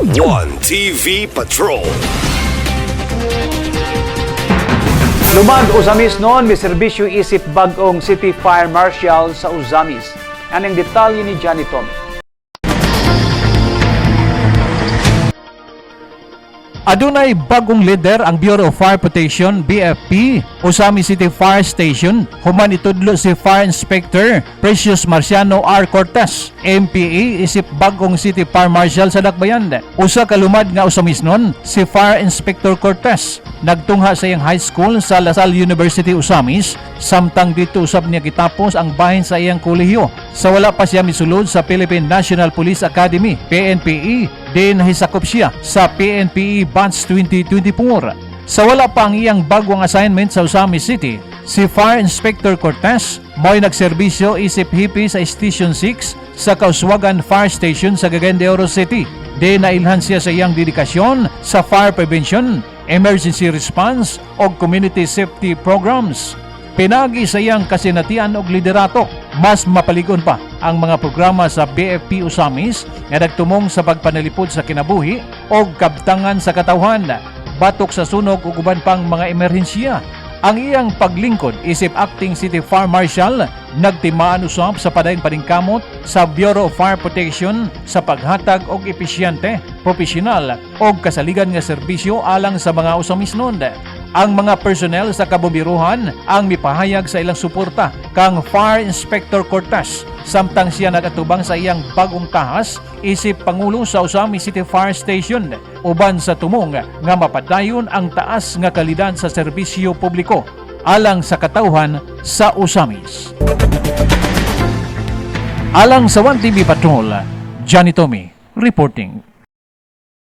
1TV Patrol. Lumad Usamis noon, may serbisyo isip bagong City Fire Marshal sa Usamis. Anong detalye ni Johnny Tommy? Adunay bagong leader ang Bureau of Fire Protection BFP Usamis City Fire Station. Human itudlo si Fire Inspector Precious Marciano R. Cortez, MPA isip bagong City Fire Marshal sa Dakbayan. Usa ka lumad nga Usamis nun si Fire Inspector Cortez. Nagtungha sa iyang high school sa La Salle University Usamis, samtang dito usab niya gitapos ang bahin sa iyang kolehiyo. Sa wala pa siya misulod sa Philippine National Police Academy PNPE, din nahisakop siya sa PNPE Batch 2024. Sa wala pa ang iyang bagong assignment sa Usamis City, si Fire Inspector Cortez mo'y nagserbisyo isip hipi sa Station 6 sa Kauswagan Fire Station sa Cagayan de Oro City. Di nailhan siya sa iyang dedikasyon sa fire prevention, emergency response o community safety programs. Pinagi sa iyang kasinatian og liderato, mas mapaligon pa ang mga programa sa BFP Usamis nga nagtumong sa pagpanalipod sa kinabuhi o kabtangan sa katawhan, batok sa sunog ug uban pang mga emerhensiya. Ang iyang paglingkod isip acting City Fire Marshal nagtimaan usab sa padayong paningkamot sa Bureau of Fire Protection sa paghatag og episyente, profesional o kasaligan nga serbisyo alang sa mga Usamisnon. Ang mga personnel sa kabumbiruhan ang mipahayag sa ilang suporta kang Fire Inspector Cortez, samtang siya nagatubang sa iyang bagong tahas isip Pangulo sa Usamis City Fire Station, uban sa tumong nga mapadayon ang taas nga kalidad sa serbisyo publiko alang sa katawhan sa Usamis. Alang sa 1TV Patrol, Johnny Tommy reporting.